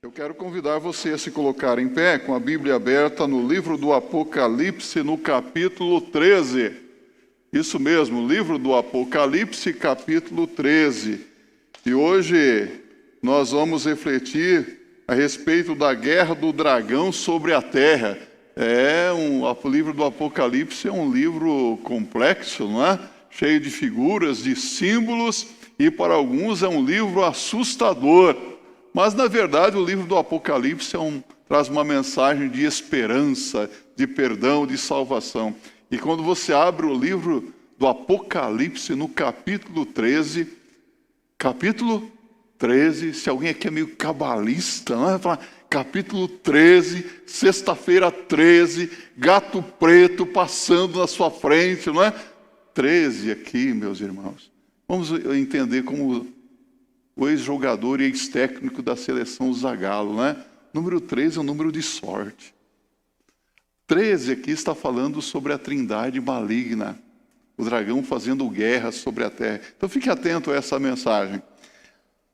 Eu quero convidar você a se colocar em pé com a Bíblia aberta no livro do Apocalipse, no capítulo 13. Isso mesmo, livro do Apocalipse, capítulo 13. E hoje nós vamos refletir a respeito da guerra do dragão sobre a terra. O livro do Apocalipse é um livro complexo, não é? Cheio de figuras, de símbolos, e para alguns é um livro assustador. Mas, na verdade, o livro do Apocalipse traz uma mensagem de esperança, de perdão, de salvação. E quando você abre o livro do Apocalipse, no capítulo 13, se alguém aqui é meio cabalista, não é? Fala, capítulo 13, sexta-feira 13, gato preto passando na sua frente, não é? 13 aqui, meus irmãos. Vamos entender como o ex-jogador e ex-técnico da seleção Zagallo, né? Número 13 é um número de sorte. 13 aqui está falando sobre a trindade maligna, o dragão fazendo guerra sobre a terra. Então fique atento a essa mensagem.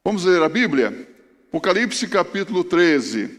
Vamos ler a Bíblia? Apocalipse capítulo 13.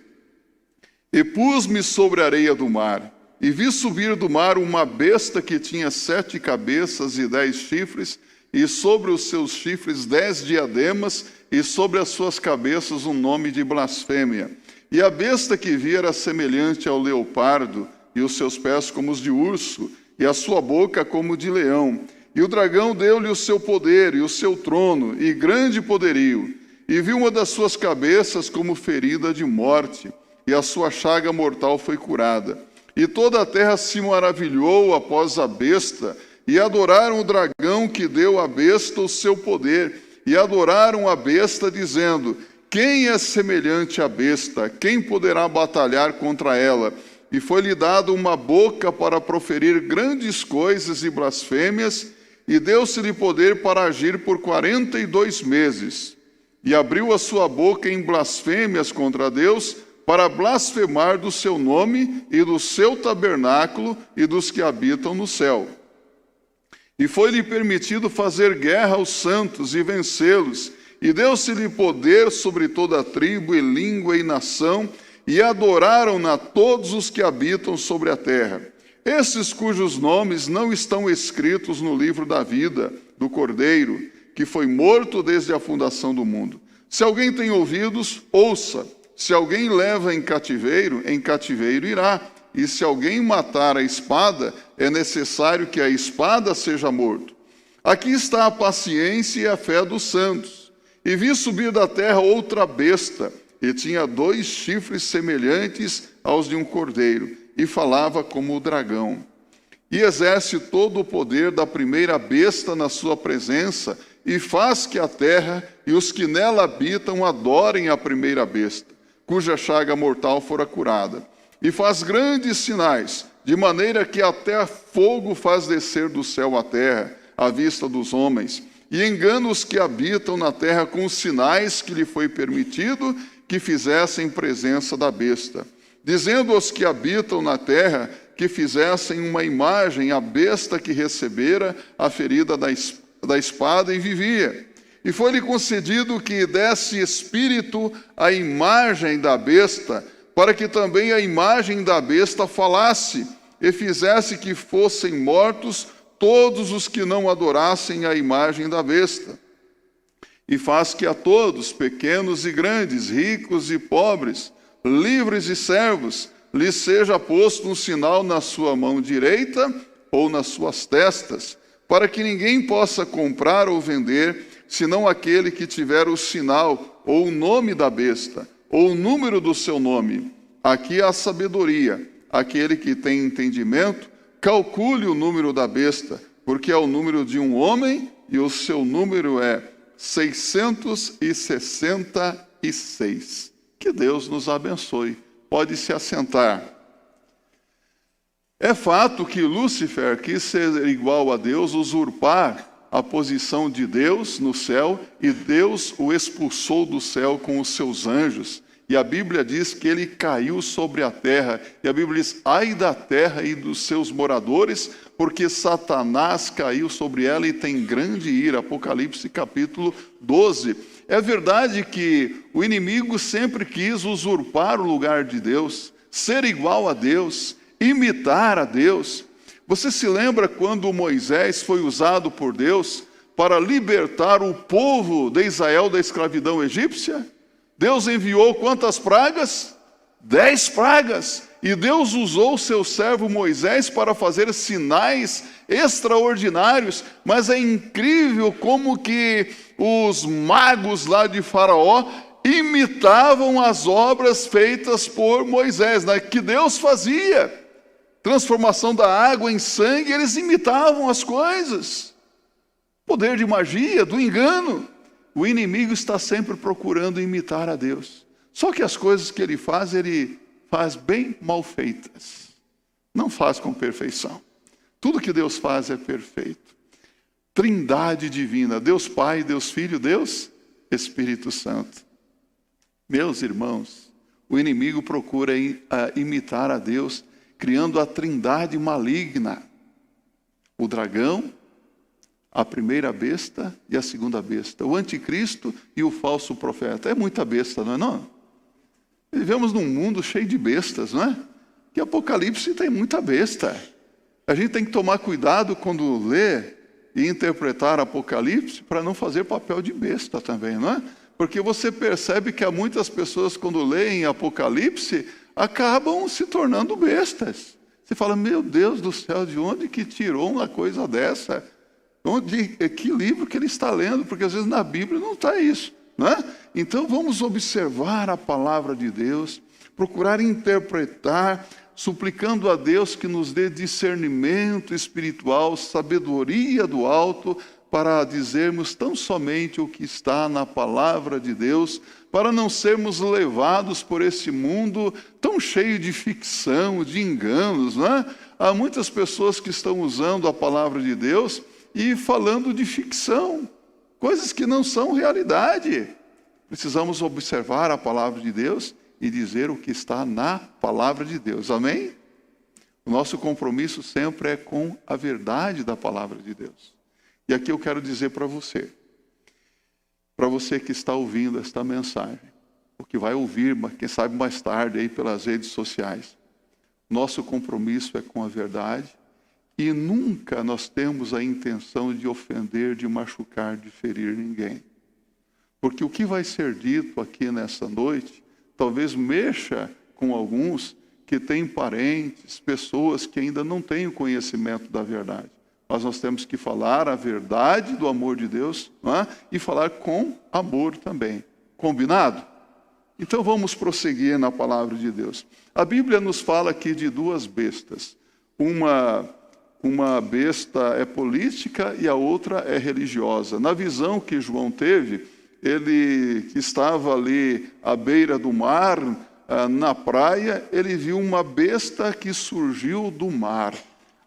E pus-me sobre a areia do mar, e vi subir do mar uma besta que tinha 7 cabeças e 10 chifres, e sobre os seus chifres 10 diademas, e sobre as suas cabeças um nome de blasfêmia. E a besta que vi era semelhante ao leopardo, e os seus pés como os de urso, e a sua boca como de leão. E o dragão deu-lhe o seu poder, e o seu trono, e grande poderio. E vi uma das suas cabeças como ferida de morte, e a sua chaga mortal foi curada. E toda a terra se maravilhou após a besta, e adoraram o dragão que deu à besta o seu poder, e adoraram a besta, dizendo: quem é semelhante à besta? Quem poderá batalhar contra ela? E foi-lhe dado uma boca para proferir grandes coisas e blasfêmias, e deu-se-lhe poder para agir por 42 meses. E abriu a sua boca em blasfêmias contra Deus, para blasfemar do seu nome e do seu tabernáculo e dos que habitam no céu. E foi-lhe permitido fazer guerra aos santos e vencê-los, e deu-se-lhe poder sobre toda a tribo e língua e nação, e adoraram-na todos os que habitam sobre a terra. Esses cujos nomes não estão escritos no livro da vida do Cordeiro, que foi morto desde a fundação do mundo. Se alguém tem ouvidos, ouça. Se alguém leva em cativeiro irá. E se alguém matar a espada, é necessário que a espada seja morto. Aqui está a paciência e a fé dos santos. E vi subir da terra outra besta, e tinha 2 chifres semelhantes aos de um cordeiro, e falava como o dragão. E exerce todo o poder da primeira besta na sua presença, e faz que a terra e os que nela habitam adorem a primeira besta, cuja chaga mortal fora curada. E faz grandes sinais, de maneira que até fogo faz descer do céu à terra, à vista dos homens, e engana os que habitam na terra com os sinais que lhe foi permitido que fizessem em presença da besta, dizendo aos que habitam na terra que fizessem uma imagem à besta que recebera a ferida da espada e vivia. E foi-lhe concedido que desse espírito à imagem da besta, para que também a imagem da besta falasse, e fizesse que fossem mortos todos os que não adorassem a imagem da besta. E faz que a todos, pequenos e grandes, ricos e pobres, livres e servos, lhes seja posto um sinal na sua mão direita ou nas suas testas, para que ninguém possa comprar ou vender, senão aquele que tiver o sinal ou o nome da besta, ou o número do seu nome. Aqui há a sabedoria. Aquele que tem entendimento, calcule o número da besta, porque é o número de um homem, e o seu número é 666. Que Deus nos abençoe. Pode se assentar. É fato que Lúcifer quis ser igual a Deus, usurpar a posição de Deus no céu, e Deus o expulsou do céu com os seus anjos. E a Bíblia diz que ele caiu sobre a terra. E a Bíblia diz: ai da terra e dos seus moradores, porque Satanás caiu sobre ela e tem grande ira. Apocalipse capítulo 12. É verdade que o inimigo sempre quis usurpar o lugar de Deus, ser igual a Deus, imitar a Deus. Você se lembra quando Moisés foi usado por Deus para libertar o povo de Israel da escravidão egípcia? Deus enviou quantas pragas? 10 pragas. E Deus usou o seu servo Moisés para fazer sinais extraordinários. Mas é incrível como que os magos lá de Faraó imitavam as obras feitas por Moisés, né? Que Deus fazia. Transformação da água em sangue, eles imitavam as coisas. Poder de magia, do engano. O inimigo está sempre procurando imitar a Deus. Só que as coisas que ele faz bem mal feitas. Não faz com perfeição. Tudo que Deus faz é perfeito. Trindade divina, Deus Pai, Deus Filho, Deus Espírito Santo. Meus irmãos, o inimigo procura imitar a Deus, criando a trindade maligna. O dragão, a primeira besta e a segunda besta. O anticristo e o falso profeta. É muita besta, não é não? Vivemos num mundo cheio de bestas, não é? Que Apocalipse tem muita besta. A gente tem que tomar cuidado quando lê e interpretar Apocalipse para não fazer papel de besta também, não é? Porque você percebe que há muitas pessoas quando leem Apocalipse acabam se tornando bestas. Você fala, meu Deus do céu, de onde que tirou uma coisa dessa? Que livro que ele está lendo? Porque às vezes na Bíblia não está isso, não é? Então vamos observar a palavra de Deus, procurar interpretar, suplicando a Deus que nos dê discernimento espiritual, sabedoria do alto, para dizermos tão somente o que está na palavra de Deus, para não sermos levados por esse mundo tão cheio de ficção, de enganos, não é? Há muitas pessoas que estão usando a palavra de Deus e falando de ficção, coisas que não são realidade. Precisamos observar a palavra de Deus e dizer o que está na palavra de Deus. Amém? O nosso compromisso sempre é com a verdade da palavra de Deus. E aqui eu quero dizer para você que está ouvindo esta mensagem, ou que vai ouvir, quem sabe mais tarde aí pelas redes sociais, nosso compromisso é com a verdade e nunca nós temos a intenção de ofender, de machucar, de ferir ninguém. Porque o que vai ser dito aqui nessa noite, talvez mexa com alguns que têm parentes, pessoas que ainda não têm o conhecimento da verdade. Mas nós temos que falar a verdade do amor de Deus, não é? E falar com amor também. Combinado? Então vamos prosseguir na palavra de Deus. A Bíblia nos fala aqui de 2 bestas. Uma besta é política e a outra é religiosa. Na visão que João teve, ele que estava ali à beira do mar, na praia, ele viu uma besta que surgiu do mar.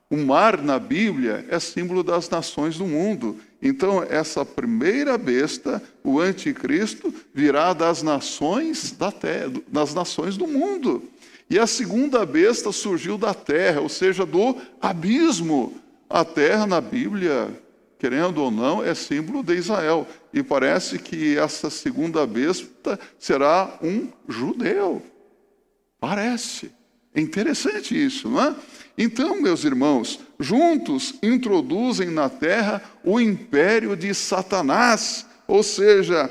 O mar na Bíblia é símbolo das nações do mundo. Então, essa primeira besta, o anticristo, virá das nações da terra, das nações do mundo. E a segunda besta surgiu da terra, ou seja, do abismo. A terra na Bíblia, querendo ou não, é símbolo de Israel. E parece que essa segunda besta será um judeu. Parece. É interessante isso, não é? Então, meus irmãos, juntos introduzem na terra o império de Satanás, ou seja,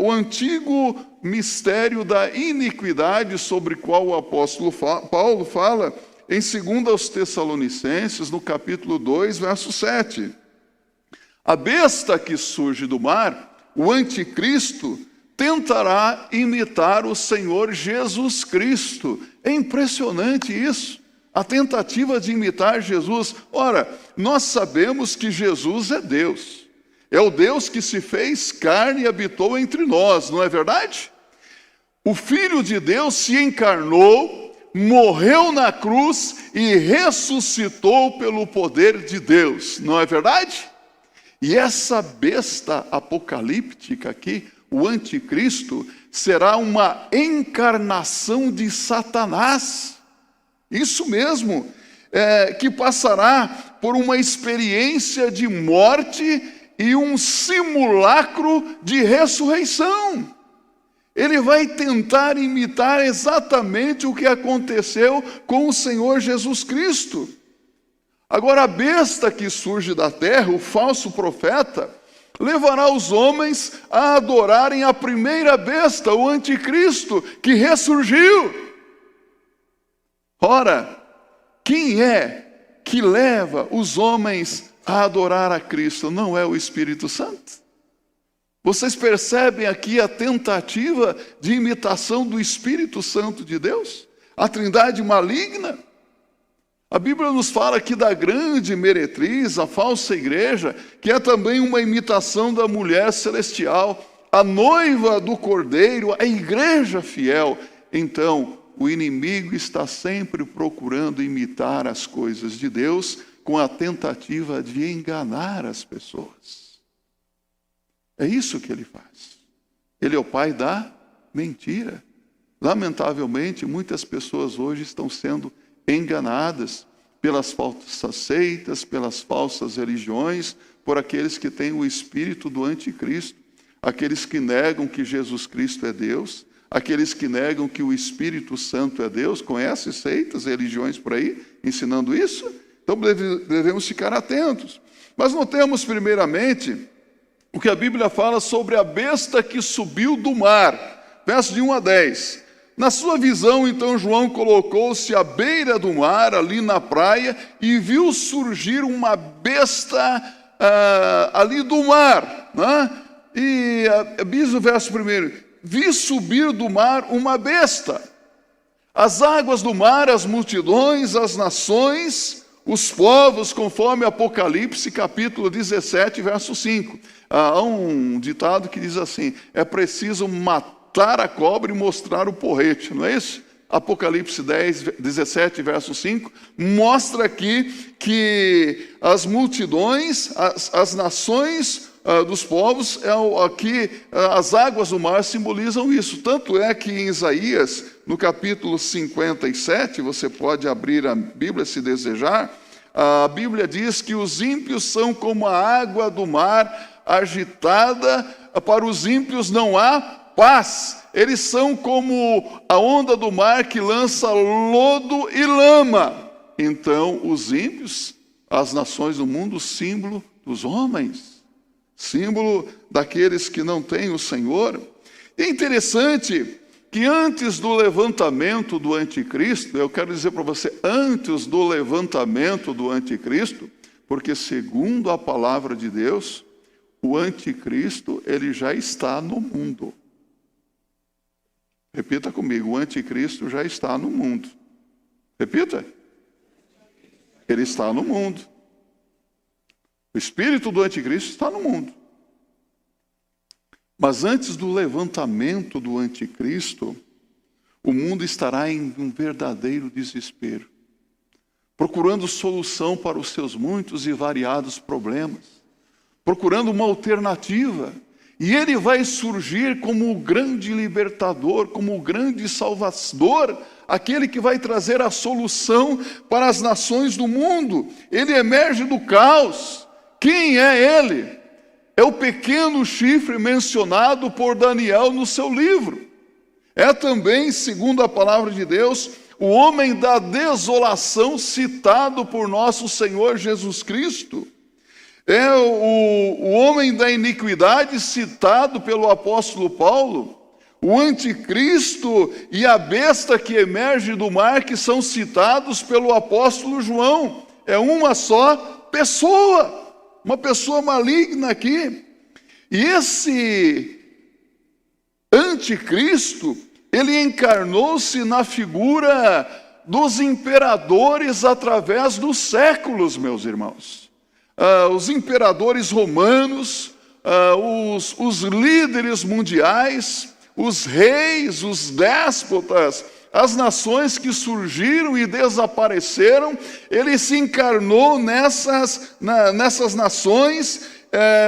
o antigo mistério da iniquidade sobre o qual o apóstolo Paulo fala em 2 Tessalonicenses, no capítulo 2, verso 7. A besta que surge do mar, o anticristo, tentará imitar o Senhor Jesus Cristo. É impressionante isso. A tentativa de imitar Jesus. Ora, nós sabemos que Jesus é Deus. É o Deus que se fez carne e habitou entre nós, não é verdade? O Filho de Deus se encarnou, morreu na cruz e ressuscitou pelo poder de Deus, não é verdade? E essa besta apocalíptica aqui, o anticristo, será uma encarnação de Satanás. Isso mesmo, que passará por uma experiência de morte e um simulacro de ressurreição. Ele vai tentar imitar exatamente o que aconteceu com o Senhor Jesus Cristo. Agora, a besta que surge da terra, o falso profeta, levará os homens a adorarem a primeira besta, o anticristo, que ressurgiu. Ora, quem é que leva os homens a adorar a Cristo? Não é o Espírito Santo? Vocês percebem aqui a tentativa de imitação do Espírito Santo de Deus? A trindade maligna? A Bíblia nos fala aqui da grande meretriz, a falsa igreja, que é também uma imitação da mulher celestial, a noiva do Cordeiro, a igreja fiel. Então, o inimigo está sempre procurando imitar as coisas de Deus com a tentativa de enganar as pessoas. É isso que ele faz. Ele é o pai da mentira. Lamentavelmente, muitas pessoas hoje estão sendo enganadas pelas falsas seitas, pelas falsas religiões, por aqueles que têm o espírito do anticristo, aqueles que negam que Jesus Cristo é Deus, aqueles que negam que o Espírito Santo é Deus. Conhece seitas, religiões por aí ensinando isso? Então devemos ficar atentos. Mas notemos primeiramente o que a Bíblia fala sobre a besta que subiu do mar. Versos de 1 a 10. Na sua visão, então, João colocou-se à beira do mar, ali na praia, e viu surgir uma besta ali do mar. Né? E diz o verso primeiro: vi subir do mar uma besta. As águas do mar, as multidões, as nações, os povos, conforme Apocalipse, capítulo 17, verso 5. Há um ditado que diz assim: é preciso matar a cobra e mostrar o porrete, não é isso? Apocalipse 17, verso 5, mostra aqui que as multidões, as nações dos povos, aqui as águas do mar simbolizam isso. Tanto é que em Isaías, no capítulo 57, você pode abrir a Bíblia se desejar, a Bíblia diz que os ímpios são como a água do mar agitada, para os ímpios não há paz. Eles são como a onda do mar que lança lodo e lama. Então, os ímpios, as nações do mundo, símbolo dos homens, símbolo daqueles que não têm o Senhor. É interessante que antes do levantamento do anticristo, eu quero dizer para você, antes do levantamento do anticristo, porque segundo a palavra de Deus, o anticristo, ele já está no mundo. Repita comigo: o anticristo já está no mundo. Repita. Ele está no mundo. O espírito do anticristo está no mundo. Mas antes do levantamento do anticristo, o mundo estará em um verdadeiro desespero, procurando solução para os seus muitos e variados problemas, procurando uma alternativa. E ele vai surgir como o grande libertador, como o grande salvador, aquele que vai trazer a solução para as nações do mundo. Ele emerge do caos. Quem é ele? É o pequeno chifre mencionado por Daniel no seu livro. É também, segundo a palavra de Deus, o homem da desolação citado por nosso Senhor Jesus Cristo. É o homem da iniquidade citado pelo apóstolo Paulo. O anticristo e a besta que emerge do mar, que são citados pelo apóstolo João. É uma só pessoa. Uma pessoa maligna aqui. E esse anticristo, ele encarnou-se na figura dos imperadores através dos séculos, meus irmãos. Os imperadores romanos, os líderes mundiais, os reis, os déspotas, as nações que surgiram e desapareceram, ele se encarnou nessas nações,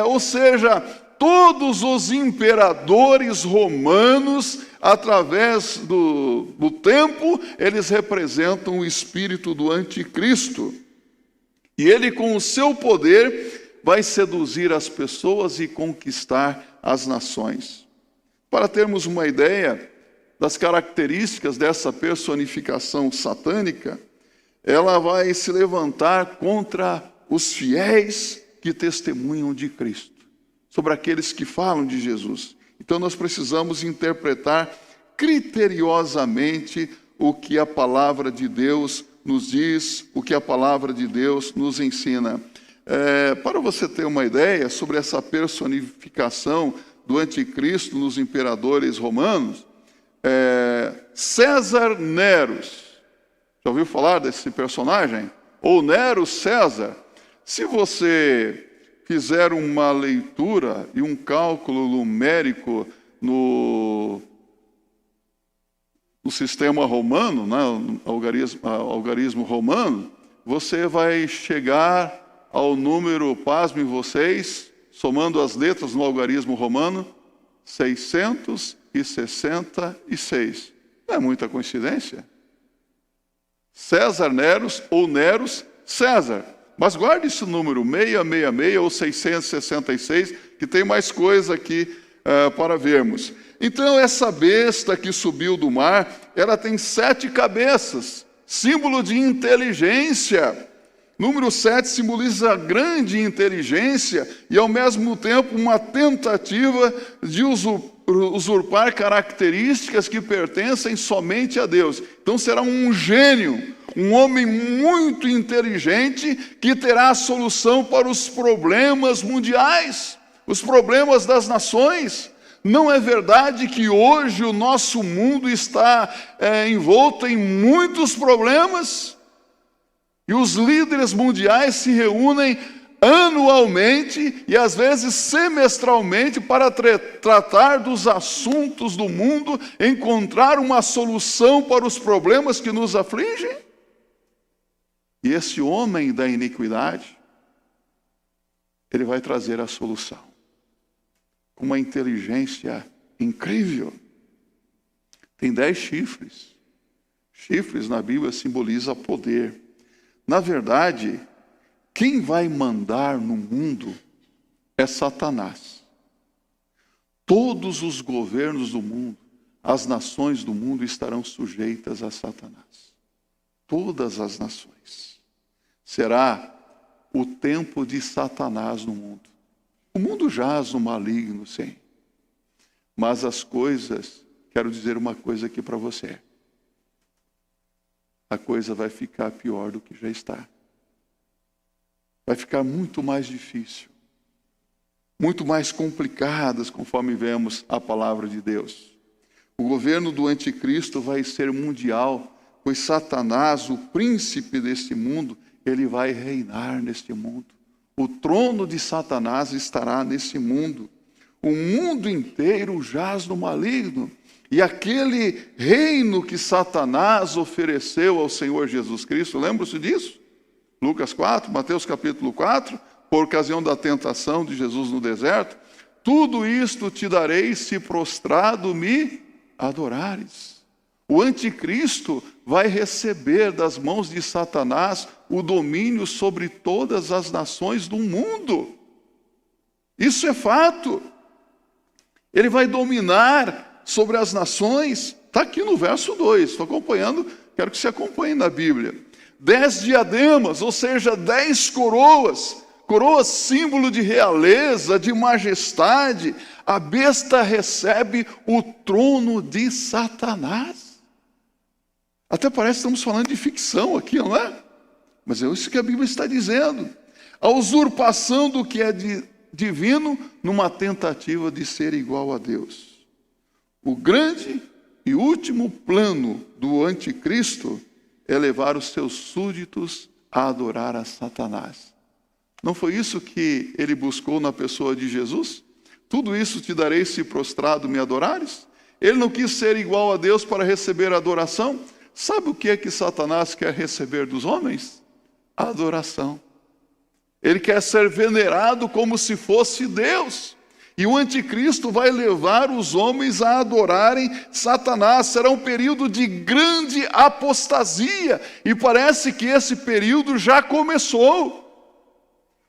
ou seja, todos os imperadores romanos, através do tempo, eles representam o espírito do anticristo. E ele, com o seu poder, vai seduzir as pessoas e conquistar as nações. Para termos uma ideia das características dessa personificação satânica, ela vai se levantar contra os fiéis que testemunham de Cristo, sobre aqueles que falam de Jesus. Então nós precisamos interpretar criteriosamente o que a palavra de Deus nos diz, o que a palavra de Deus nos ensina. Para você ter uma ideia sobre essa personificação do anticristo nos imperadores romanos, César Nero, já ouviu falar desse personagem? Ou Nero César? Se você fizer uma leitura e um cálculo numérico no sistema romano, né, algarismo romano, você vai chegar ao número, pasmem vocês, somando as letras no algarismo romano, 666. Não é muita coincidência? César Neros ou Neros César. Mas guarde esse número, 666 ou 666, que tem mais coisa aqui para vermos. Então, essa besta que subiu do mar, ela tem 7 cabeças, símbolo de inteligência. Número 7 simboliza a grande inteligência e, ao mesmo tempo, uma tentativa de usurpar características que pertencem somente a Deus. Então, será um gênio, um homem muito inteligente que terá a solução para os problemas mundiais, os problemas das nações. Não é verdade que hoje o nosso mundo está envolto em muitos problemas? E os líderes mundiais se reúnem anualmente e às vezes semestralmente para tratar dos assuntos do mundo, encontrar uma solução para os problemas que nos afligem. E esse homem da iniquidade, ele vai trazer a solução. Com uma inteligência incrível. Tem 10 chifres. Chifres na Bíblia simboliza poder. Na verdade, quem vai mandar no mundo é Satanás. Todos os governos do mundo, as nações do mundo estarão sujeitas a Satanás. Todas as nações. Será o tempo de Satanás no mundo. O mundo jaz no maligno, sim. Mas as coisas, quero dizer uma coisa aqui para você. A coisa vai ficar pior do que já está. Vai ficar muito mais difícil. Muito mais complicadas, conforme vemos a palavra de Deus. O governo do anticristo vai ser mundial, pois Satanás, o príncipe deste mundo, ele vai reinar neste mundo. O trono de Satanás estará nesse mundo. O mundo inteiro jaz no maligno. E aquele reino que Satanás ofereceu ao Senhor Jesus Cristo, lembra-se disso? Lucas 4, Mateus capítulo 4, por ocasião da tentação de Jesus no deserto. Tudo isto te darei se prostrado me adorares. O anticristo vai receber das mãos de Satanás o domínio sobre todas as nações do mundo. Isso é fato. Ele vai dominar sobre as nações. Está aqui no verso 2, estou acompanhando, quero que você acompanhe na Bíblia. 10 diademas, ou seja, 10 coroas. Coroa símbolo de realeza, de majestade. A besta recebe o trono de Satanás. Até parece que estamos falando de ficção aqui, não é? Mas é isso que a Bíblia está dizendo. A usurpação do que é divino numa tentativa de ser igual a Deus. O grande e último plano do anticristo é levar os seus súditos a adorar a Satanás. Não foi isso que ele buscou na pessoa de Jesus? Tudo isso te darei se prostrado me adorares? Ele não quis ser igual a Deus para receber a adoração? Sabe o que é que Satanás quer receber dos homens? A adoração. Ele quer ser venerado como se fosse Deus. E o anticristo vai levar os homens a adorarem Satanás. Será um período de grande apostasia. E parece que esse período já começou.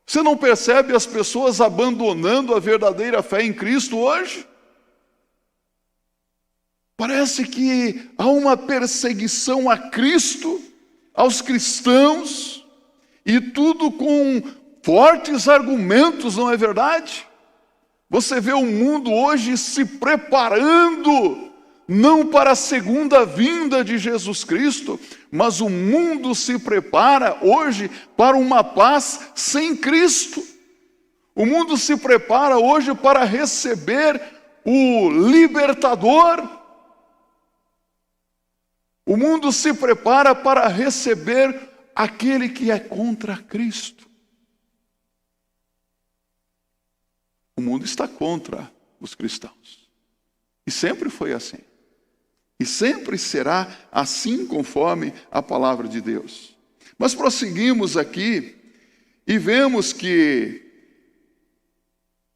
Você não percebe as pessoas abandonando a verdadeira fé em Cristo hoje? Parece que há uma perseguição a Cristo, aos cristãos, e tudo com fortes argumentos, não é verdade? Você vê o mundo hoje se preparando, não para a segunda vinda de Jesus Cristo, mas o mundo se prepara hoje para uma paz sem Cristo. O mundo se prepara hoje para receber o libertador. O mundo se prepara para receber aquele que é contra Cristo. O mundo está contra os cristãos. E sempre foi assim. E sempre será assim conforme a palavra de Deus. Mas prosseguimos aqui e vemos que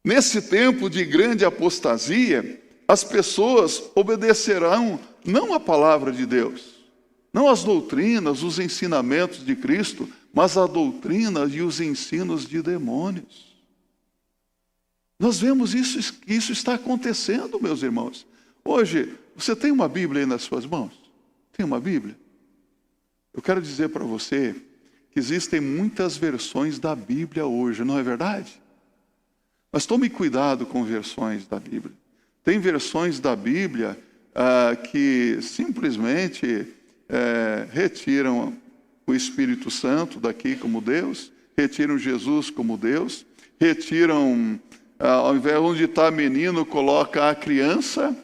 nesse tempo de grande apostasia, as pessoas obedecerão não à palavra de Deus, não às doutrinas, os ensinamentos de Cristo, mas à doutrina e os ensinos de demônios. Nós vemos isso está acontecendo, meus irmãos. Hoje, você tem uma Bíblia aí nas suas mãos? Tem uma Bíblia? Eu quero dizer para você que existem muitas versões da Bíblia hoje, não é verdade? Mas tome cuidado com versões da Bíblia. Tem versões da Bíblia que simplesmente retiram o Espírito Santo daqui como Deus, retiram Jesus como Deus, retiram, ao invés de onde está menino, coloca a criança,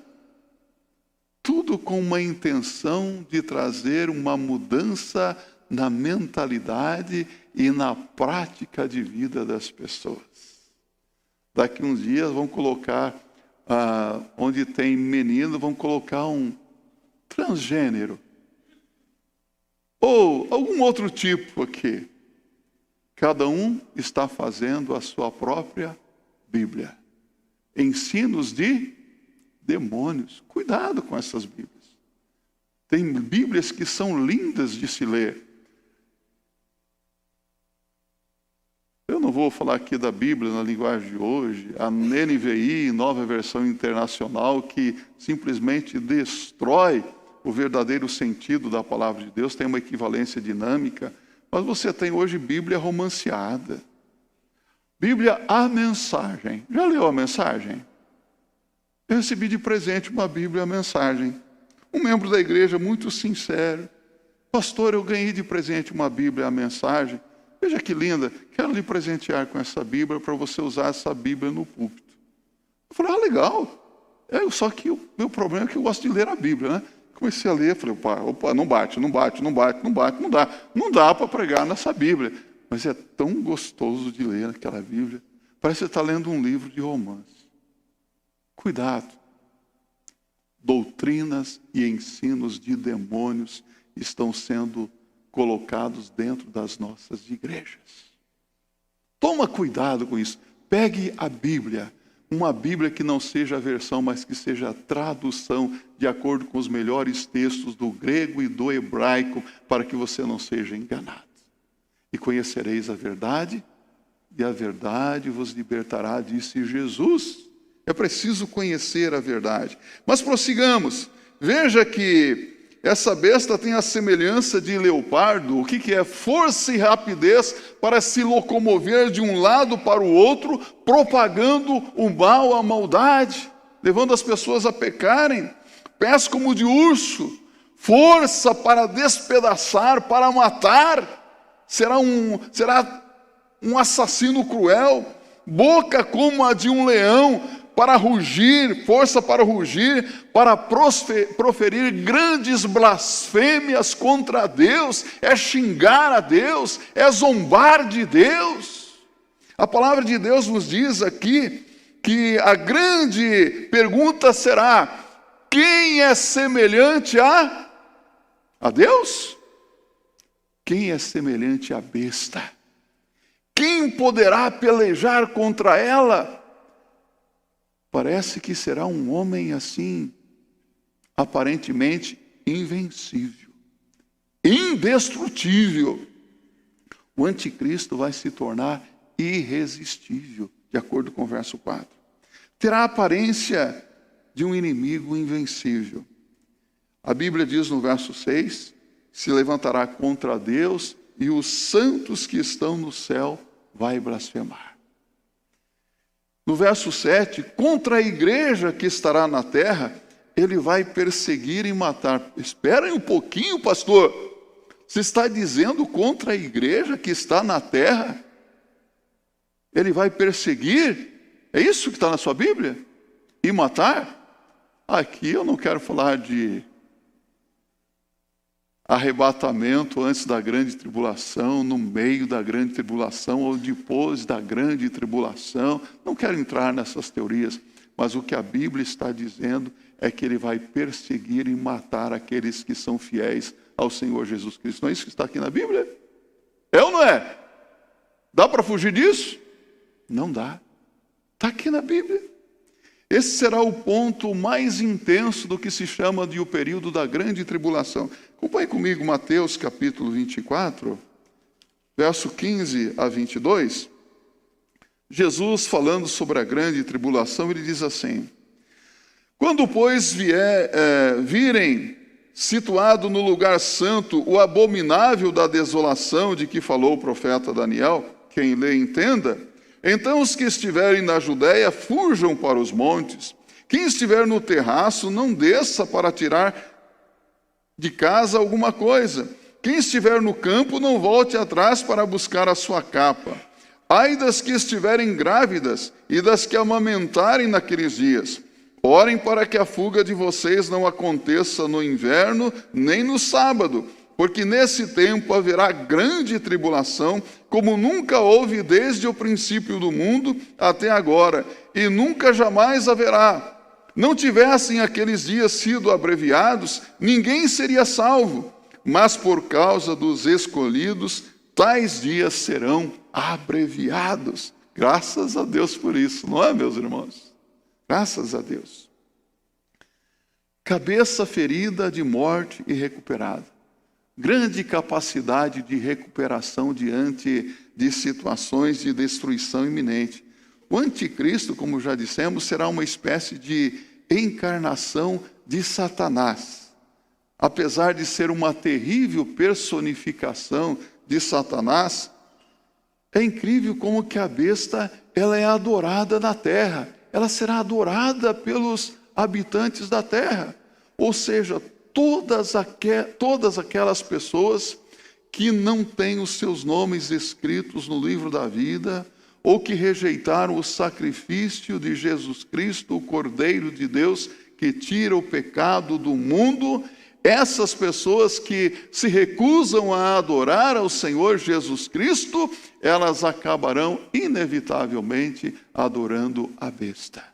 tudo com uma intenção de trazer uma mudança na mentalidade e na prática de vida das pessoas. Daqui uns dias vão colocar, onde tem menino, vão colocar um transgênero. Ou algum outro tipo aqui. Cada um está fazendo a sua própria Bíblia. Ensinos de demônios. Cuidado com essas Bíblias. Tem Bíblias que são lindas de se ler. Eu não vou falar aqui da Bíblia na linguagem de hoje, a NVI, Nova Versão Internacional, que simplesmente destrói o verdadeiro sentido da palavra de Deus, tem uma equivalência dinâmica, mas você tem hoje Bíblia romanceada. Bíblia, a mensagem. Já leu a mensagem? Eu recebi de presente uma Bíblia, a mensagem. Um membro da igreja muito sincero. Pastor, eu ganhei de presente uma Bíblia, a mensagem. Veja que linda, quero lhe presentear com essa Bíblia para você usar essa Bíblia no púlpito. Eu falei, legal. Só que o meu problema é que eu gosto de ler a Bíblia, né? Comecei a ler, falei, opa, não bate, não dá. Não dá para pregar nessa Bíblia. Mas é tão gostoso de ler aquela Bíblia. Parece que você está lendo um livro de romance. Cuidado. Doutrinas e ensinos de demônios estão sendo colocados dentro das nossas igrejas. Toma cuidado com isso. Pegue a Bíblia. Uma Bíblia que não seja a versão, mas que seja a tradução de acordo com os melhores textos do grego e do hebraico, para que você não seja enganado. E conhecereis a verdade, e a verdade vos libertará, disse Jesus. É preciso conhecer a verdade. Mas prossigamos. Veja que essa besta tem a semelhança de leopardo. O que é? Força e rapidez para se locomover de um lado para o outro, propagando o mal, a maldade, levando as pessoas a pecarem. Pés como de urso, força para despedaçar, para matar. Será um assassino cruel. Boca como a de um leão, para rugir, força para rugir, para proferir grandes blasfêmias contra Deus, é xingar a Deus, é zombar de Deus. A palavra de Deus nos diz aqui que a grande pergunta será: quem é semelhante a Deus? Quem é semelhante à besta? Quem poderá pelejar contra ela? Parece que será um homem assim, aparentemente invencível, indestrutível. O anticristo vai se tornar irresistível, de acordo com o verso 4. Terá a aparência de um inimigo invencível. A Bíblia diz no verso 6, se levantará contra Deus e os santos que estão no céu vai blasfemar. No verso 7, contra a igreja que estará na terra, ele vai perseguir e matar. Espera aí um pouquinho, pastor. Você está dizendo contra a igreja que está na terra? Ele vai perseguir? É isso que está na sua Bíblia? E matar? Aqui eu não quero falar de arrebatamento antes da grande tribulação, no meio da grande tribulação ou depois da grande tribulação. Não quero entrar nessas teorias, mas o que a Bíblia está dizendo é que ele vai perseguir e matar aqueles que são fiéis ao Senhor Jesus Cristo. Não é isso que está aqui na Bíblia? É ou não é? Dá para fugir disso? Não dá. Está aqui na Bíblia. Esse será o ponto mais intenso do que se chama de o período da grande tribulação. Acompanhe comigo Mateus capítulo 24, verso 15 a 22. Jesus, falando sobre a grande tribulação, ele diz assim: quando, pois, virem situado no lugar santo o abominável da desolação de que falou o profeta Daniel, quem lê entenda, então os que estiverem na Judéia fujam para os montes. Quem estiver no terraço não desça para tirar de casa alguma coisa. Quem estiver no campo não volte atrás para buscar a sua capa. Ai das que estiverem grávidas e das que amamentarem naqueles dias. Orem para que a fuga de vocês não aconteça no inverno nem no sábado, porque nesse tempo haverá grande tribulação, como nunca houve desde o princípio do mundo até agora, e nunca jamais haverá. Não tivessem aqueles dias sido abreviados, ninguém seria salvo, mas por causa dos escolhidos, tais dias serão abreviados. Graças a Deus por isso, não é, meus irmãos? Graças a Deus. Cabeça ferida de morte e recuperada. Grande capacidade de recuperação diante de situações de destruição iminente. O anticristo, como já dissemos, será uma espécie de encarnação de Satanás. Apesar de ser uma terrível personificação de Satanás, é incrível como que a besta ela é adorada na terra. Ela será adorada pelos habitantes da terra. Ou seja, todas aquelas pessoas que não têm os seus nomes escritos no livro da vida, ou que rejeitaram o sacrifício de Jesus Cristo, o Cordeiro de Deus, que tira o pecado do mundo, essas pessoas que se recusam a adorar ao Senhor Jesus Cristo, elas acabarão inevitavelmente adorando a besta,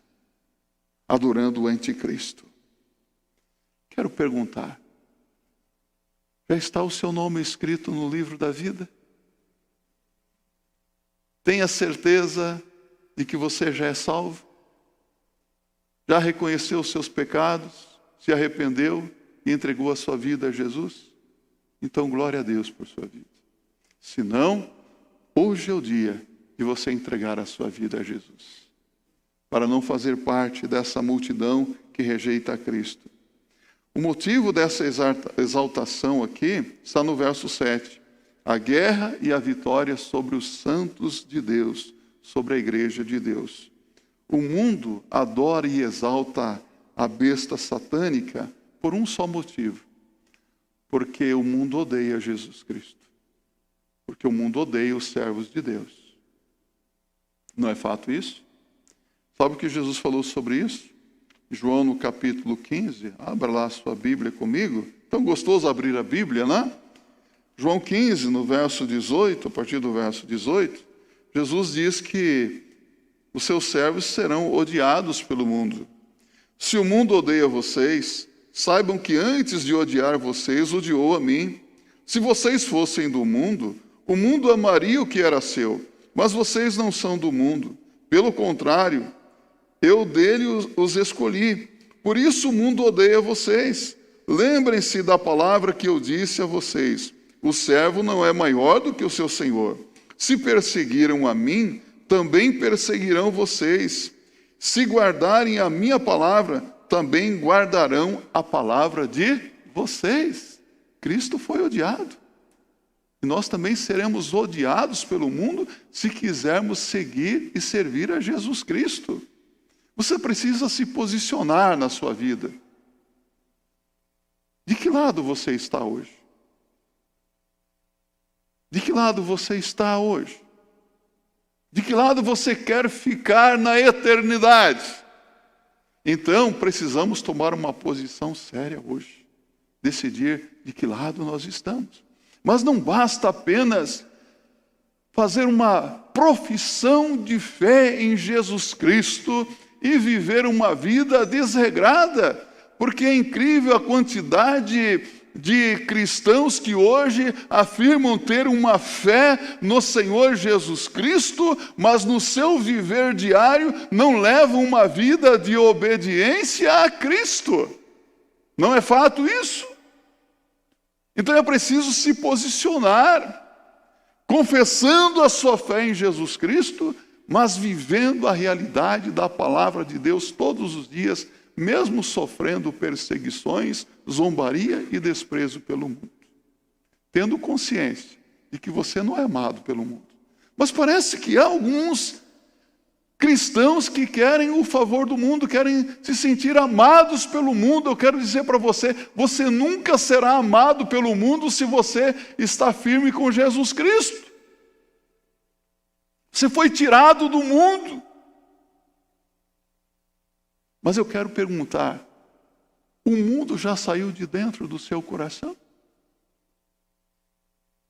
adorando o anticristo. Quero perguntar, já está o seu nome escrito no livro da vida? Tenha certeza de que você já é salvo? Já reconheceu os seus pecados? Se arrependeu e entregou a sua vida a Jesus? Então, glória a Deus por sua vida. Se não, hoje é o dia de você entregar a sua vida a Jesus, para não fazer parte dessa multidão que rejeita a Cristo. O motivo dessa exaltação aqui está no verso 7. A guerra e a vitória sobre os santos de Deus, sobre a igreja de Deus. O mundo adora e exalta a besta satânica por um só motivo. Porque o mundo odeia Jesus Cristo. Porque o mundo odeia os servos de Deus. Não é fato isso? Sabe o que Jesus falou sobre isso? João no capítulo 15. Abra lá a sua Bíblia comigo. Tão gostoso abrir a Bíblia, né? João 15, no verso 18, a partir do verso 18, Jesus diz que os seus servos serão odiados pelo mundo. Se o mundo odeia vocês, saibam que antes de odiar vocês, odiou a mim. Se vocês fossem do mundo, o mundo amaria o que era seu, mas vocês não são do mundo. Pelo contrário, eu dele os escolhi. Por isso o mundo odeia vocês. Lembrem-se da palavra que eu disse a vocês. O servo não é maior do que o seu senhor. Se perseguiram a mim, também perseguirão vocês. Se guardarem a minha palavra, também guardarão a palavra de vocês. Cristo foi odiado. E nós também seremos odiados pelo mundo se quisermos seguir e servir a Jesus Cristo. Você precisa se posicionar na sua vida. De que lado você está hoje? De que lado você está hoje? De que lado você quer ficar na eternidade? Então, precisamos tomar uma posição séria hoje. Decidir de que lado nós estamos. Mas não basta apenas fazer uma profissão de fé em Jesus Cristo e viver uma vida desregrada, porque é incrível a quantidade de cristãos que hoje afirmam ter uma fé no Senhor Jesus Cristo, mas no seu viver diário não levam uma vida de obediência a Cristo. Não é fato isso? Então é preciso se posicionar, confessando a sua fé em Jesus Cristo, mas vivendo a realidade da palavra de Deus todos os dias, mesmo sofrendo perseguições, zombaria e desprezo pelo mundo. Tendo consciência de que você não é amado pelo mundo. Mas parece que há alguns cristãos que querem o favor do mundo, querem se sentir amados pelo mundo. Eu quero dizer para você, você nunca será amado pelo mundo se você está firme com Jesus Cristo. Você foi tirado do mundo. Mas eu quero perguntar, o mundo já saiu de dentro do seu coração?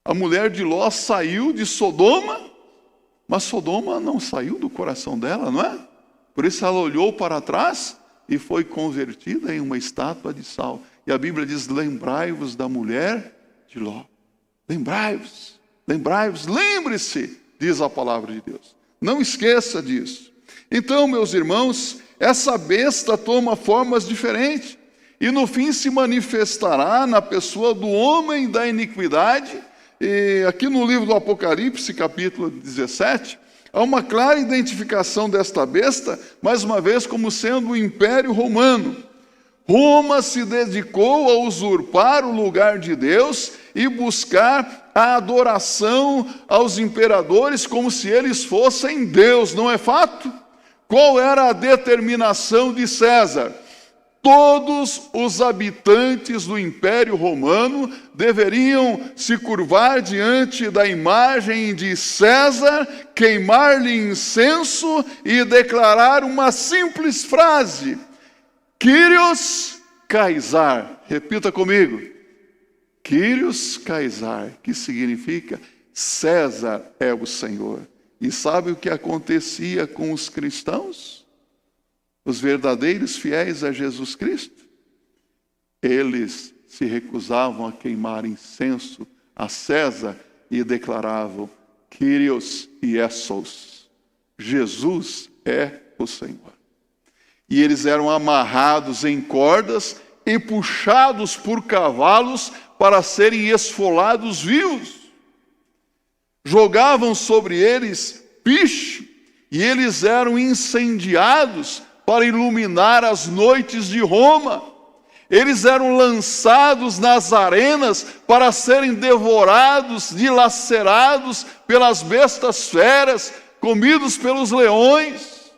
A mulher de Ló saiu de Sodoma, mas Sodoma não saiu do coração dela, não é? Por isso ela olhou para trás e foi convertida em uma estátua de sal. E a Bíblia diz, lembrai-vos da mulher de Ló. Lembrai-vos, lembrai-vos, lembre-se, diz a palavra de Deus. Não esqueça disso. Então, meus irmãos, essa besta toma formas diferentes e no fim se manifestará na pessoa do homem da iniquidade. E aqui no livro do Apocalipse, capítulo 17, há uma clara identificação desta besta, mais uma vez como sendo o Império Romano. Roma se dedicou a usurpar o lugar de Deus e buscar a adoração aos imperadores como se eles fossem Deus, não é fato? Qual era a determinação de César? Todos os habitantes do Império Romano deveriam se curvar diante da imagem de César, queimar-lhe incenso e declarar uma simples frase: Kyrios Caesar. Repita comigo. Kyrios Caesar, que significa César é o Senhor. E sabe o que acontecia com os cristãos? Os verdadeiros fiéis a Jesus Cristo? Eles se recusavam a queimar incenso a César e declaravam, Kyrios Iesos, Jesus é o Senhor. E eles eram amarrados em cordas e puxados por cavalos para serem esfolados vivos. Jogavam sobre eles piche e eles eram incendiados para iluminar as noites de Roma. Eles eram lançados nas arenas para serem devorados, dilacerados pelas bestas feras, comidos pelos leões.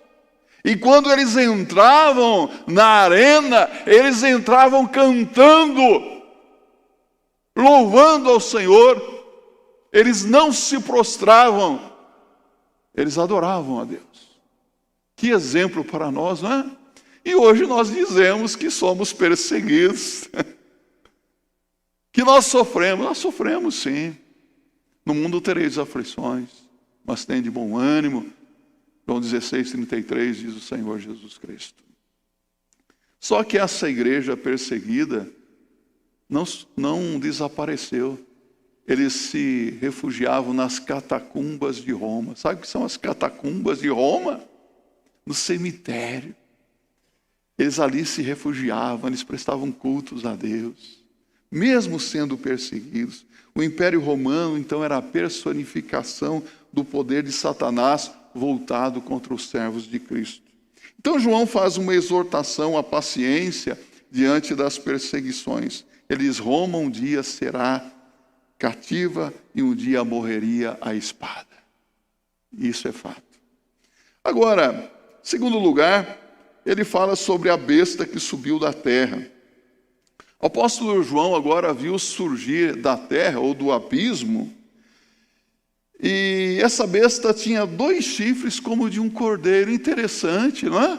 E quando eles entravam na arena, eles entravam cantando, louvando ao Senhor. Eles não se prostravam, eles adoravam a Deus. Que exemplo para nós, não é? E hoje nós dizemos que somos perseguidos, que nós sofremos sim. No mundo tereis aflições, mas tem de bom ânimo. João 16:33 diz o Senhor Jesus Cristo. Só que essa igreja perseguida não desapareceu. Eles se refugiavam nas catacumbas de Roma. Sabe o que são as catacumbas de Roma? No cemitério. Eles ali se refugiavam, eles prestavam cultos a Deus, mesmo sendo perseguidos. O Império Romano, então, era a personificação do poder de Satanás voltado contra os servos de Cristo. Então João faz uma exortação à paciência diante das perseguições. Ele diz: Roma um dia será cativa e um dia morreria a espada. Isso é fato. Agora, em segundo lugar, ele fala sobre a besta que subiu da terra. O apóstolo João agora viu surgir da terra ou do abismo, e essa besta tinha 2 chifres como de um cordeiro. Interessante, não é?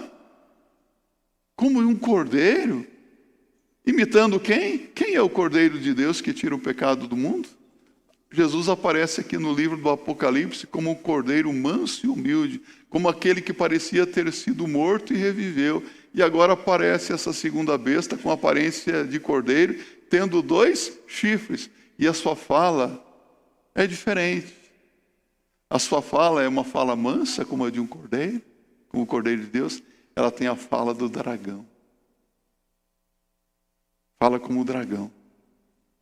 Como um cordeiro. Imitando quem? Quem é o cordeiro de Deus que tira o pecado do mundo? Jesus aparece aqui no livro do Apocalipse como um cordeiro manso e humilde, como aquele que parecia ter sido morto e reviveu. E agora aparece essa segunda besta com aparência de cordeiro, tendo 2 chifres. E a sua fala é diferente. A sua fala é uma fala mansa, como a de um cordeiro, como o cordeiro de Deus. Ela tem a fala do dragão. Fala como o dragão.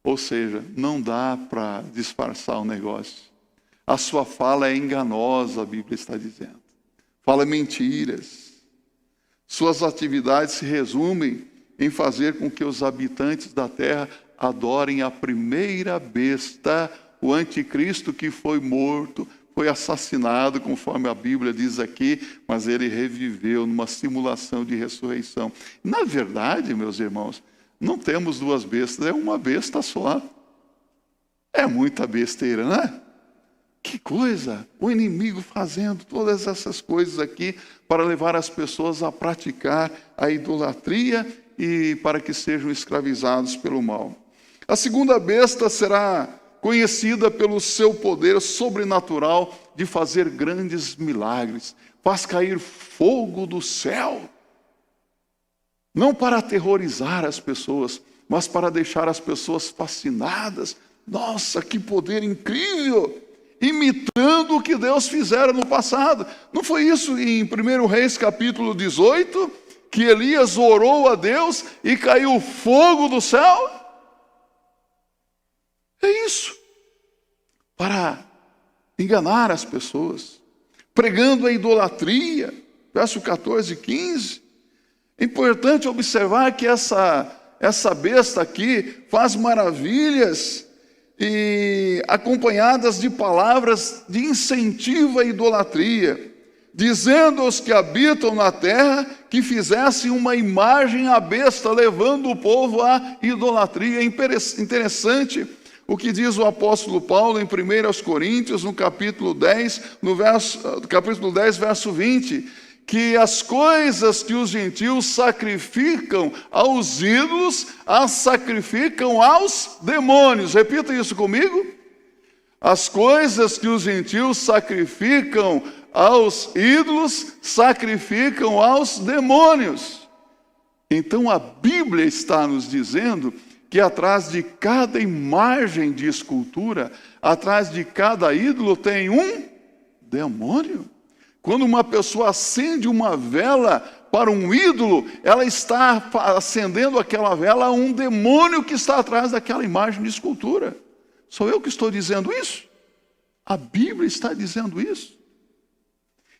Ou seja, não dá para disfarçar o negócio. A sua fala é enganosa, a Bíblia está dizendo. Fala mentiras. Suas atividades se resumem em fazer com que os habitantes da terra adorem a primeira besta, o anticristo que foi morto, foi assassinado, conforme a Bíblia diz aqui, mas ele reviveu numa simulação de ressurreição. Na verdade, meus irmãos, não temos 2 bestas, é uma besta só. É muita besteira, não é? Que coisa! O inimigo fazendo todas essas coisas aqui para levar as pessoas a praticar a idolatria e para que sejam escravizados pelo mal. A segunda besta será conhecida pelo seu poder sobrenatural de fazer grandes milagres. Faz cair fogo do céu. Não para aterrorizar as pessoas, mas para deixar as pessoas fascinadas. Nossa, que poder incrível! Imitando o que Deus fizera no passado. Não foi isso em 1 Reis capítulo 18, que Elias orou a Deus e caiu fogo do céu? É isso. Para enganar as pessoas, pregando a idolatria. Verso 14 e 15. É importante observar que essa besta aqui faz maravilhas e acompanhadas de palavras de incentivo à idolatria, dizendo aos que habitam na terra que fizessem uma imagem à besta, levando o povo à idolatria. É interessante o que diz o apóstolo Paulo em 1 Coríntios, no capítulo 10, verso 20, que as coisas que os gentios sacrificam aos ídolos, as sacrificam aos demônios. Repita isso comigo. As coisas que os gentios sacrificam aos ídolos, sacrificam aos demônios. Então a Bíblia está nos dizendo que atrás de cada imagem de escultura, atrás de cada ídolo tem um demônio. Quando uma pessoa acende uma vela para um ídolo, ela está acendendo aquela vela a um demônio que está atrás daquela imagem de escultura. Sou eu que estou dizendo isso? A Bíblia está dizendo isso.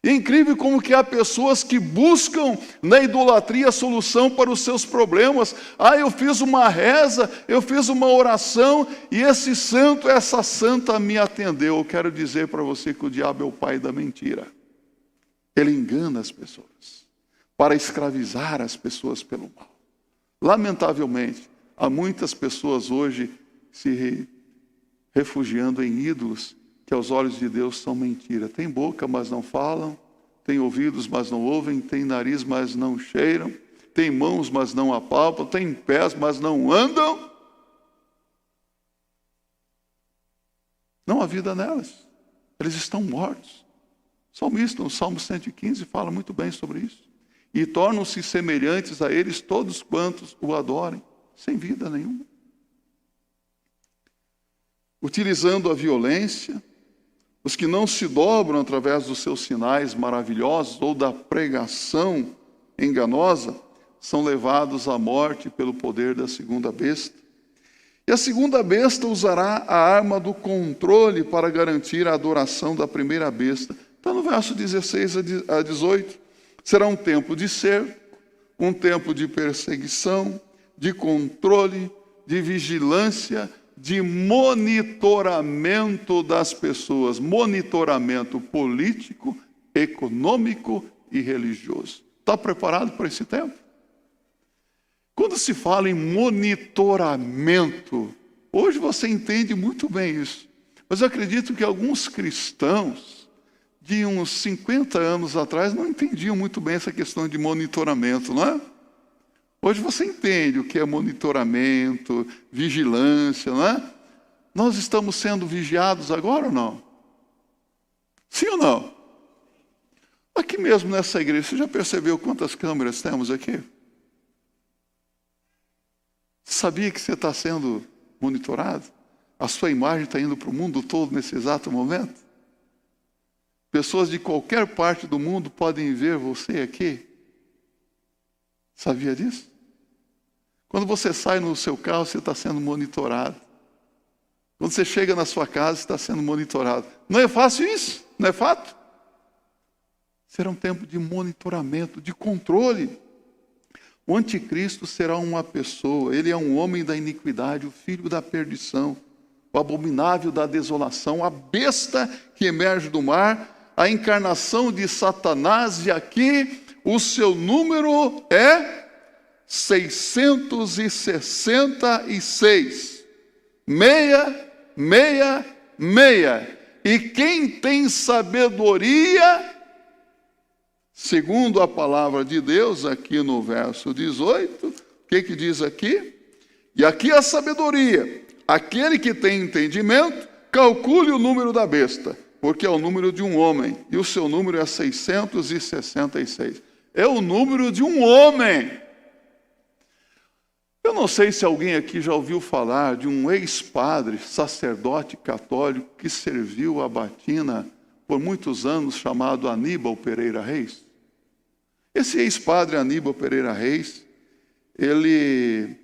E é incrível como que há pessoas que buscam na idolatria a solução para os seus problemas. Eu fiz uma reza, eu fiz uma oração e esse santo, essa santa me atendeu. Eu quero dizer para você que o diabo é o pai da mentira. Ele engana as pessoas para escravizar as pessoas pelo mal. Lamentavelmente, há muitas pessoas hoje se refugiando em ídolos que aos olhos de Deus são mentira. Tem boca, mas não falam. Tem ouvidos, mas não ouvem. Tem nariz, mas não cheiram. Tem mãos, mas não apalpam. Tem pés, mas não andam. Não há vida nelas. Eles estão mortos. O salmista, no Salmo 115, fala muito bem sobre isso. E tornam-se semelhantes a eles todos quantos o adorem, sem vida nenhuma. Utilizando a violência, os que não se dobram através dos seus sinais maravilhosos ou da pregação enganosa, são levados à morte pelo poder da segunda besta. E a segunda besta usará a arma do controle para garantir a adoração da primeira besta. Está no verso 16 a 18. Será um tempo de cerco, um tempo de perseguição, de controle, de vigilância, de monitoramento das pessoas. Monitoramento político, econômico e religioso. Está preparado para esse tempo? Quando se fala em monitoramento, hoje você entende muito bem isso. Mas eu acredito que alguns cristãos de uns 50 anos atrás não entendiam muito bem essa questão de monitoramento, não é? Hoje você entende o que é monitoramento, vigilância, não é? Nós estamos sendo vigiados agora ou não? Sim ou não? Aqui mesmo nessa igreja, você já percebeu quantas câmeras temos aqui? Sabia que você está sendo monitorado? A sua imagem está indo para o mundo todo nesse exato momento? Pessoas de qualquer parte do mundo podem ver você aqui. Sabia disso? Quando você sai no seu carro, você está sendo monitorado. Quando você chega na sua casa, você está sendo monitorado. Não é fácil isso? Não é fato? Será um tempo de monitoramento, de controle. O anticristo será uma pessoa, ele é um homem da iniquidade, o filho da perdição, o abominável da desolação, a besta que emerge do mar, a encarnação de Satanás, e aqui o seu número é 666. 666. E quem tem sabedoria, segundo a palavra de Deus, aqui no verso 18, o que diz aqui? E aqui a sabedoria. Aquele que tem entendimento, calcule o número da besta, porque é o número de um homem, e o seu número é 666. É o número de um homem. Eu não sei se alguém aqui já ouviu falar de um ex-padre, sacerdote católico, que serviu a batina por muitos anos, chamado Aníbal Pereira Reis. Esse ex-padre Aníbal Pereira Reis, ele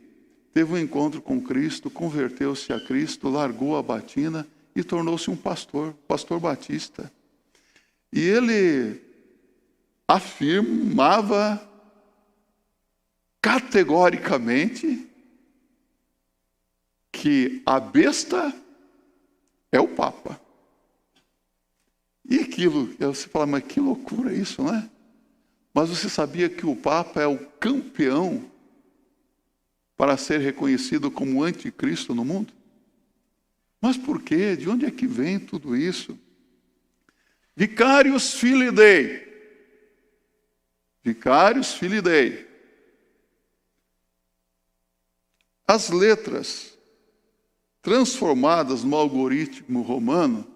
teve um encontro com Cristo, converteu-se a Cristo, largou a batina e tornou-se um pastor batista. E ele afirmava categoricamente que a besta é o Papa. E aquilo, você fala, mas que loucura isso, não é? Mas você sabia que o Papa é o campeão para ser reconhecido como anticristo no mundo? Mas por quê? De onde é que vem tudo isso? Vicarius Filii Dei. Vicarius Filii Dei. As letras transformadas no algoritmo romano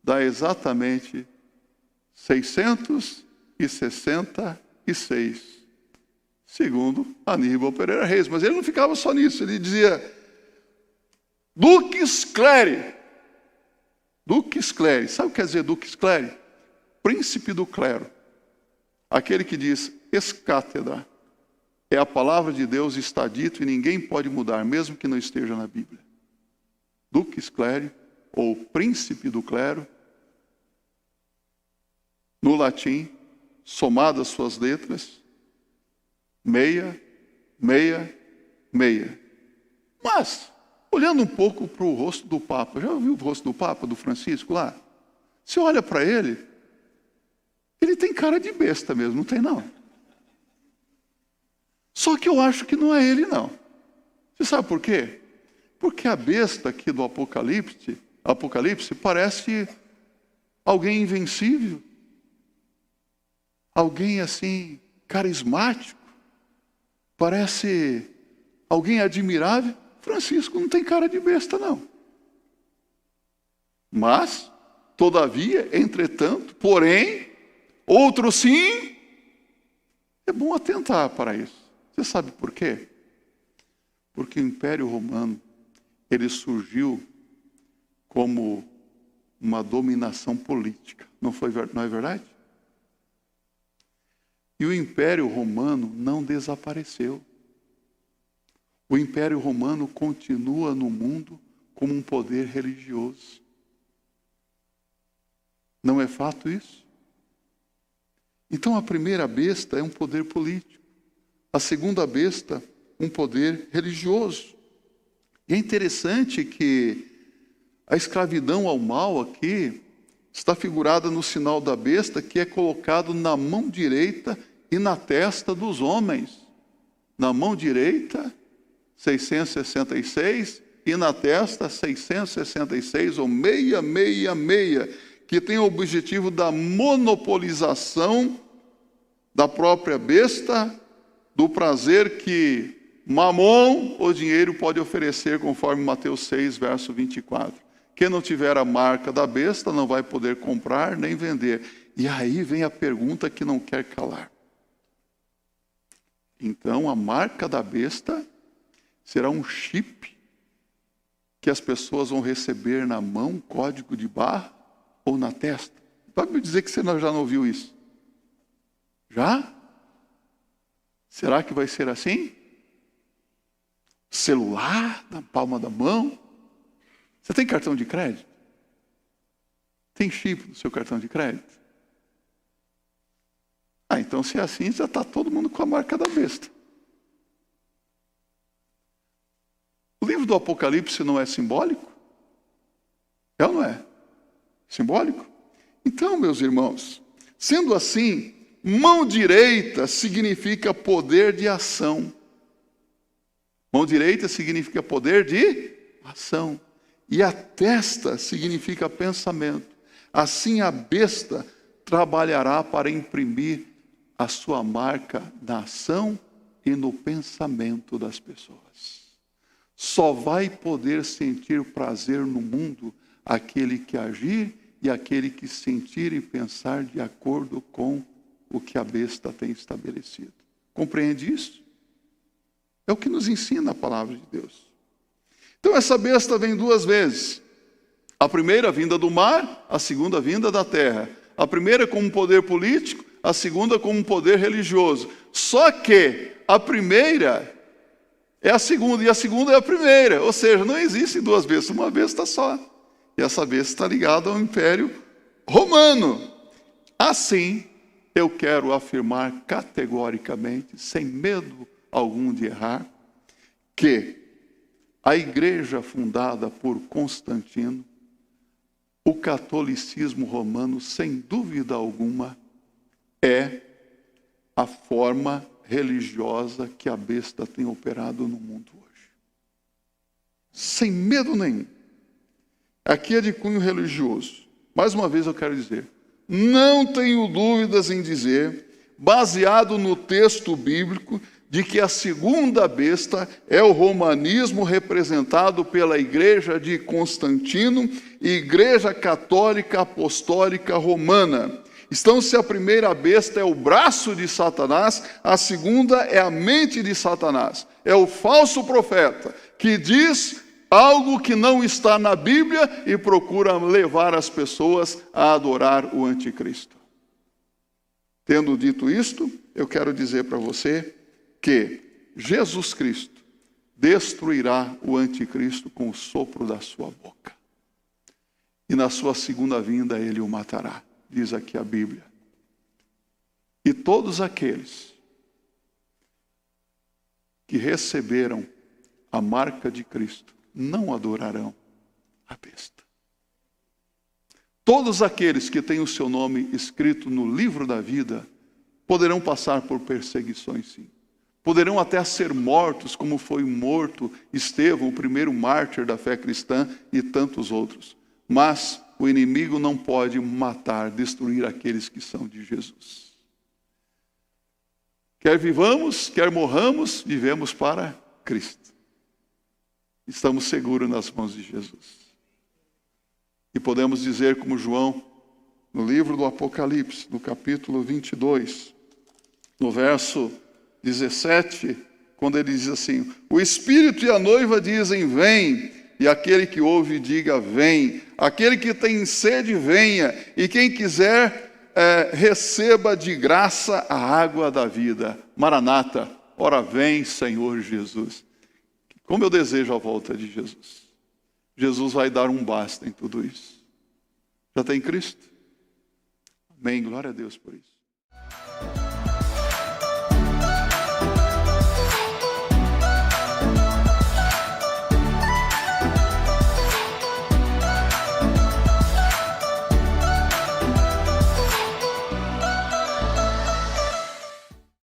dá exatamente 666, segundo Aníbal Pereira Reis. Mas ele não ficava só nisso, ele dizia Dux Cleri. Dux Cleri. Sabe o que quer dizer Dux Cleri? Príncipe do clero. Aquele que diz ex cátedra. É a palavra de Deus, está dito, e ninguém pode mudar, mesmo que não esteja na Bíblia. Dux Cleri, ou príncipe do clero, no latim, somadas suas letras, 666. Mas, olhando um pouco para o rosto do Papa, já ouviu o rosto do Papa, do Francisco lá? Você olha para ele tem cara de besta mesmo, não tem não? Só que eu acho que não é ele não. Você sabe por quê? Porque a besta aqui do Apocalipse parece alguém invencível, alguém assim carismático, parece alguém admirável. Francisco não tem cara de besta não. Mas, todavia, entretanto, porém, outro sim, é bom atentar para isso. Você sabe por quê? Porque o Império Romano, ele surgiu como uma dominação política. Não é verdade? E o Império Romano não desapareceu. o Império Romano continua no mundo como um poder religioso. Não é fato isso? Então a primeira besta é um poder político. A segunda besta, um poder religioso. E é interessante que a escravidão ao mal aqui está figurada no sinal da besta, que é colocado na mão direita e na testa dos homens. Na mão direita, 666, e na testa, 666, ou 666, que tem o objetivo da monopolização da própria besta, do prazer que Mamon, o dinheiro, pode oferecer, conforme Mateus 6, verso 24. Quem não tiver a marca da besta não vai poder comprar nem vender. E aí vem a pergunta que não quer calar. Então a marca da besta será um chip que as pessoas vão receber na mão, código de barra ou na testa. Pode me dizer que você já não ouviu isso? Já? Será que vai ser assim? Celular na palma da mão? Você tem cartão de crédito? Tem chip no seu cartão de crédito? Então se é assim, já está todo mundo com a marca da besta. O livro do Apocalipse não é simbólico? É ou não é? Simbólico? Então, meus irmãos, sendo assim, mão direita significa poder de ação. Mão direita significa poder de ação. E a testa significa pensamento. Assim a besta trabalhará para imprimir a sua marca na ação e no pensamento das pessoas. Só vai poder sentir prazer no mundo aquele que agir e aquele que sentir e pensar de acordo com o que a besta tem estabelecido. Compreende isso? É o que nos ensina a palavra de Deus. Então essa besta vem duas vezes. A primeira vinda do mar, a segunda vinda da terra. A primeira como um poder político, a segunda como um poder religioso. Só que a primeira é a segunda e a segunda é a primeira. Ou seja, não existe duas bestas, uma besta só. E essa besta está ligada ao Império Romano. Assim, eu quero afirmar categoricamente, sem medo algum de errar, que a igreja fundada por Constantino, o catolicismo romano, sem dúvida alguma, é a forma religiosa que a besta tem operado no mundo hoje. Sem medo nenhum. Aqui é de cunho religioso. Mais uma vez eu quero dizer, não tenho dúvidas em dizer, baseado no texto bíblico, de que a segunda besta é o romanismo representado pela igreja de Constantino, Igreja Católica Apostólica Romana. Então, se a primeira besta é o braço de Satanás, a segunda é a mente de Satanás. É o falso profeta que diz algo que não está na Bíblia e procura levar as pessoas a adorar o anticristo. Tendo dito isto, eu quero dizer para você que Jesus Cristo destruirá o anticristo com o sopro da sua boca. E na sua segunda vinda ele o matará, diz aqui a Bíblia. E todos aqueles que receberam a marca de Cristo não adorarão a besta. Todos aqueles que têm o seu nome escrito no livro da vida poderão passar por perseguições, sim. Poderão até ser mortos, como foi morto Estevão, o primeiro mártir da fé cristã, e tantos outros. Mas o inimigo não pode matar, destruir aqueles que são de Jesus. Quer vivamos, quer morramos, vivemos para Cristo. Estamos seguros nas mãos de Jesus. E podemos dizer como João, no livro do Apocalipse, no capítulo 22, no verso 17, quando ele diz assim: o Espírito e a noiva dizem, vem, e aquele que ouve diga, vem. Aquele que tem sede, venha, e quem quiser, receba de graça a água da vida. Maranata, ora vem, Senhor Jesus. Como eu desejo a volta de Jesus. Jesus vai dar um basta em tudo isso. Já tem Cristo? Amém, glória a Deus por isso.